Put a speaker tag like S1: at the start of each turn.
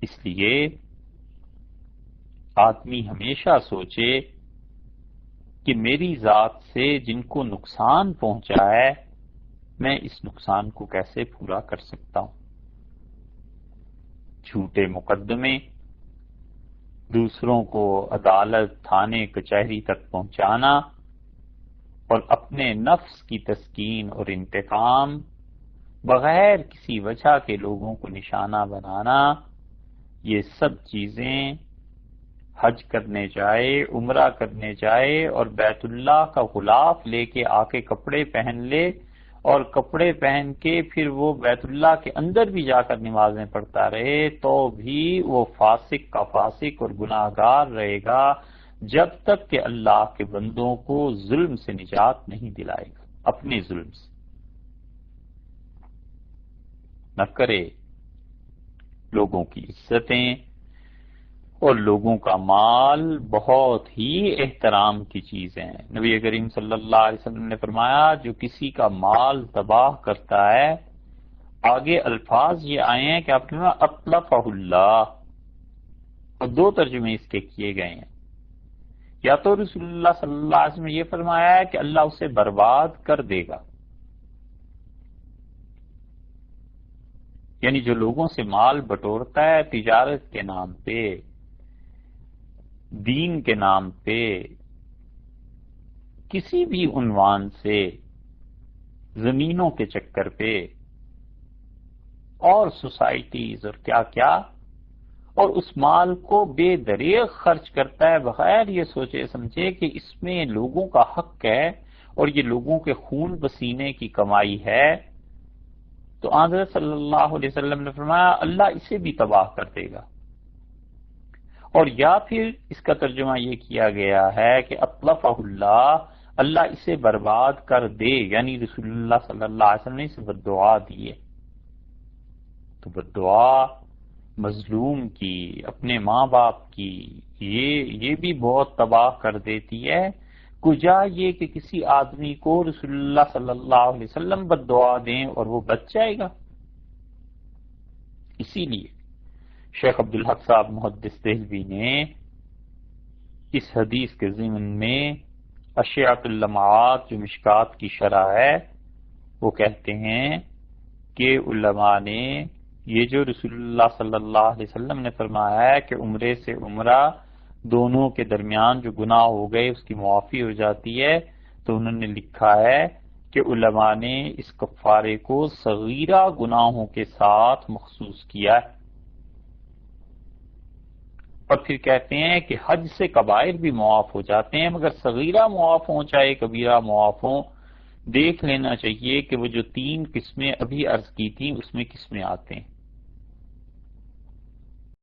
S1: اس لیے آدمی ہمیشہ سوچے کہ میری ذات سے جن کو نقصان پہنچا ہے میں اس نقصان کو کیسے پورا کر سکتا ہوں۔ جھوٹے مقدمے، دوسروں کو عدالت، تھانے، کچہری تک پہنچانا اور اپنے نفس کی تسکین اور انتقام بغیر کسی وجہ کے لوگوں کو نشانہ بنانا، یہ سب چیزیں حج کرنے جائے، عمرہ کرنے جائے اور بیت اللہ کا غلاف لے کے آ کے کپڑے پہن لے اور کپڑے پہن کے پھر وہ بیت اللہ کے اندر بھی جا کر نمازیں پڑھتا رہے تو بھی وہ فاسق کا فاسق اور گناہ گار رہے گا جب تک کہ اللہ کے بندوں کو ظلم سے نجات نہیں دلائے گا، اپنے ظلم سے نہ کرے۔ لوگوں کی عزتیں اور لوگوں کا مال بہت ہی احترام کی چیز ہیں۔ نبی کریم صلی اللہ علیہ وسلم نے فرمایا جو کسی کا مال تباہ کرتا ہے، آگے الفاظ یہ آئے ہیں کہ آپ نے اطلفہ اللہ، اور دو ترجمے اس کے کیے گئے ہیں۔ یا تو رسول اللہ صلی اللہ علیہ وسلم نے یہ فرمایا ہے کہ اللہ اسے برباد کر دے گا، یعنی جو لوگوں سے مال بٹورتا ہے تجارت کے نام پہ، دین کے نام پہ، کسی بھی عنوان سے، زمینوں کے چکر پہ اور سوسائٹیز اور کیا کیا، اور اس مال کو بے دریغ خرچ کرتا ہے بغیر یہ سوچے سمجھے کہ اس میں لوگوں کا حق ہے اور یہ لوگوں کے خون پسینے کی کمائی ہے، تو حضرت صلی اللہ علیہ وسلم نے فرمایا اللہ اسے بھی تباہ کر دے گا۔ اور یا پھر اس کا ترجمہ یہ کیا گیا ہے کہ اطلفہ اللہ، اللہ اسے برباد کر دے، یعنی رسول اللہ صلی اللہ علیہ وسلم نے اسے بددعا دی ہے۔ تو بددعا مظلوم کی، اپنے ماں باپ کی، یہ بھی بہت تباہ کر دیتی ہے۔ کجا یہ کہ کسی آدمی کو رسول اللہ صلی اللہ علیہ وسلم بددعا دیں اور وہ بچ جائے گا۔ اسی لیے شیخ عبدالحق صاحب محدث دہلوی نے اس حدیث کے ضمن میں اشعۃ اللمعات جو مشکات کی شرح ہے وہ کہتے ہیں کہ علماء نے یہ جو رسول اللہ صلی اللہ علیہ وسلم نے فرمایا ہے کہ عمرے سے عمرہ دونوں کے درمیان جو گناہ ہو گئے اس کی معافی ہو جاتی ہے، تو انہوں نے لکھا ہے کہ علماء نے اس کفارے کو صغیرہ گناہوں کے ساتھ مخصوص کیا ہے، اور پھر کہتے ہیں کہ حج سے کبائر بھی معاف ہو جاتے ہیں مگر صغیرہ معاف ہوں چاہے کبیرہ معاف ہوں، دیکھ لینا چاہیے کہ وہ جو 3 قسمیں ابھی عرض کی تھیں اس میں کس میں آتے ہیں۔